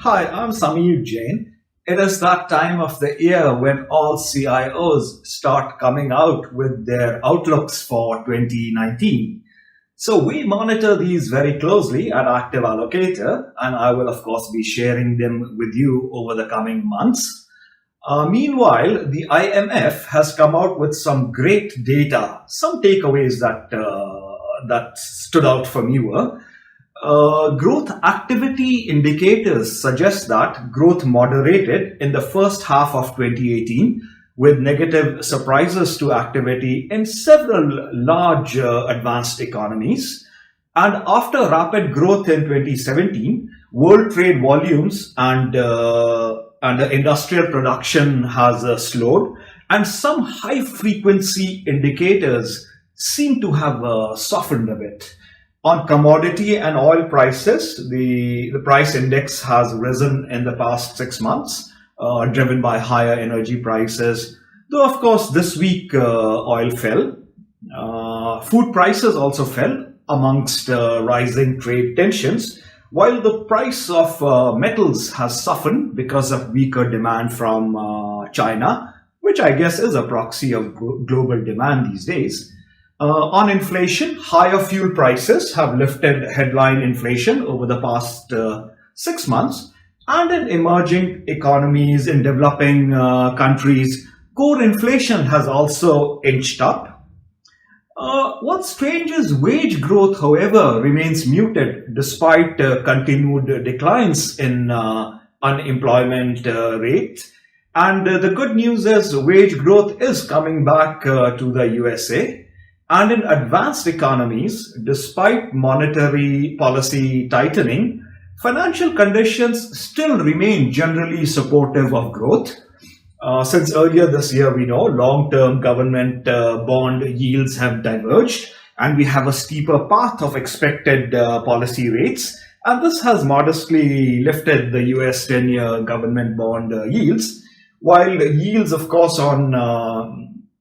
Hi, I'm Jain. It is that time of the year when all CIOs start coming out with their outlooks for 2019. So we monitor these very closely at Active Allocator, and I will, of course, be sharing them with you over the coming months. Meanwhile, the IMF has come out with some great data. Some takeaways that stood out for me were growth activity indicators suggest that growth moderated in the first half of 2018 with negative surprises to activity in several large advanced economies. And after rapid growth in 2017, world trade volumes and industrial production has slowed, and some high frequency indicators seem to have softened a bit. On commodity and oil prices, the price index has risen in the past 6 months, driven by higher energy prices. Though, of course, this week oil fell. Food prices also fell amongst rising trade tensions, while the price of metals has softened because of weaker demand from China, which I guess is a proxy of global demand these days. On inflation, higher fuel prices have lifted headline inflation over the past 6 months. And in emerging economies, in developing countries, core inflation has also inched up. What's strange is wage growth, however, remains muted despite continued declines in unemployment rate. And the good news is wage growth is coming back to the USA. And in advanced economies, despite monetary policy tightening, financial conditions still remain generally supportive of growth. Since earlier this year, we know long-term government bond yields have diverged, and we have a steeper path of expected policy rates. And this has modestly lifted the US 10-year government bond yields, while the yields, of course, on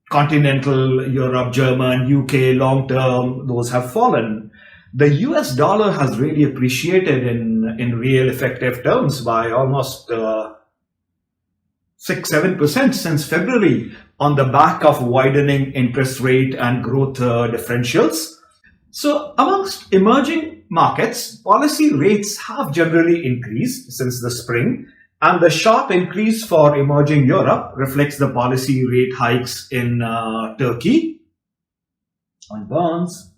continental Europe, German, UK, long term, those have fallen. The US dollar has really appreciated in real effective terms by almost 6-7% since February on the back of widening interest rate and growth differentials. So, amongst emerging markets, policy rates have generally increased since the spring, and the sharp increase for emerging Europe reflects the policy rate hikes in Turkey on bonds.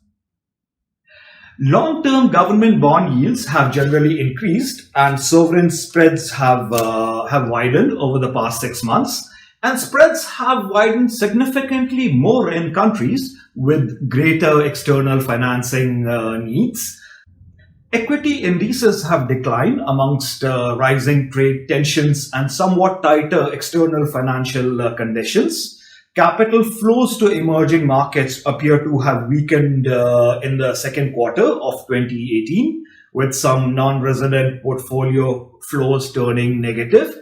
Long-term government bond yields have generally increased, and sovereign spreads have widened over the past 6 months. And spreads have widened significantly more in countries with greater external financing needs. Equity indices have declined amongst rising trade tensions and somewhat tighter external financial conditions. Capital flows to emerging markets appear to have weakened in the second quarter of 2018, with some non-resident portfolio flows turning negative.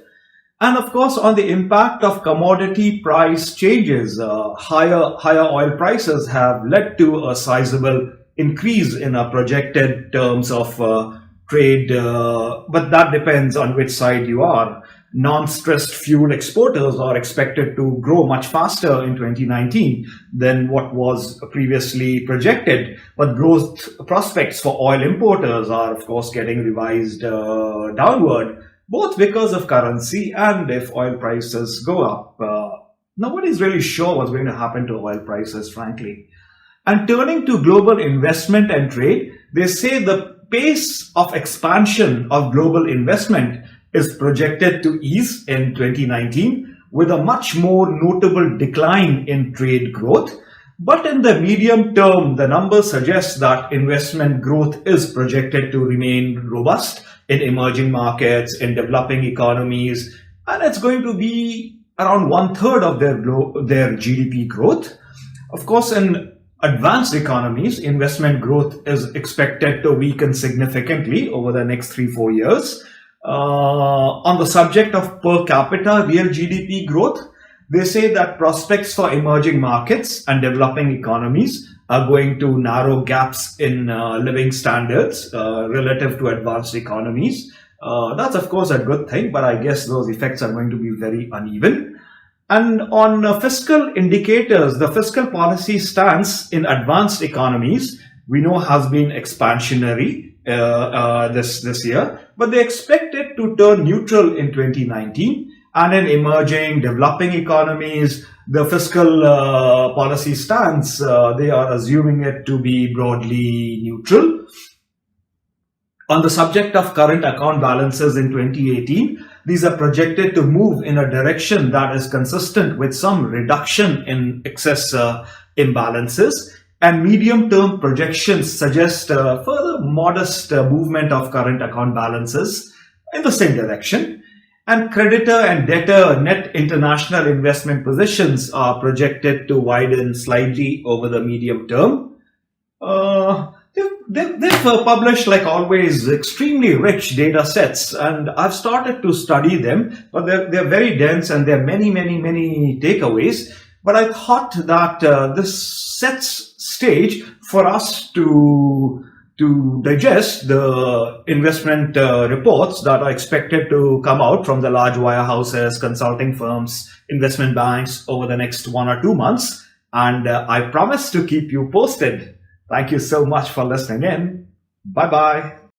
And of course, on the impact of commodity price changes, higher oil prices have led to a sizable increase in our projected terms of trade, but that depends on which side you are. Non-stressed fuel exporters are expected to grow much faster in 2019 than what was previously projected, but growth prospects for oil importers are, of course, getting revised downward, both because of currency and if oil prices go up. Nobody's really sure what's going to happen to oil prices, frankly. And turning to global investment and trade, they say the pace of expansion of global investment is projected to ease in 2019 with a much more notable decline in trade growth. But in the medium term, the numbers suggest that investment growth is projected to remain robust in emerging markets, in developing economies, and it's going to be around one-third of their GDP growth. Of course, in advanced economies, investment growth is expected to weaken significantly over the next 3-4 years. On the subject of per capita real GDP growth, they say that prospects for emerging markets and developing economies are going to narrow gaps in living standards relative to advanced economies. That's, of course, a good thing, but I guess those effects are going to be very uneven. And on fiscal indicators, the fiscal policy stance in advanced economies we know has been expansionary this year, but they expect it to turn neutral in 2019. And in emerging, developing economies, the fiscal policy stance, they are assuming it to be broadly neutral. On the subject of current account balances in 2018, these are projected to move in a direction that is consistent with some reduction in excess imbalances, and medium-term projections suggest further modest movement of current account balances in the same direction. And creditor and debtor net international investment positions are projected to widen slightly over the medium term. They've published, like always, extremely rich data sets, and I've started to study them, but they're very dense and there are many takeaways. But I thought that this sets stage for us to digest the investment reports that are expected to come out from the large wirehouses, consulting firms, investment banks over the next 1 or 2 months. And I promise to keep you posted. Thank you so much for listening in. Bye bye.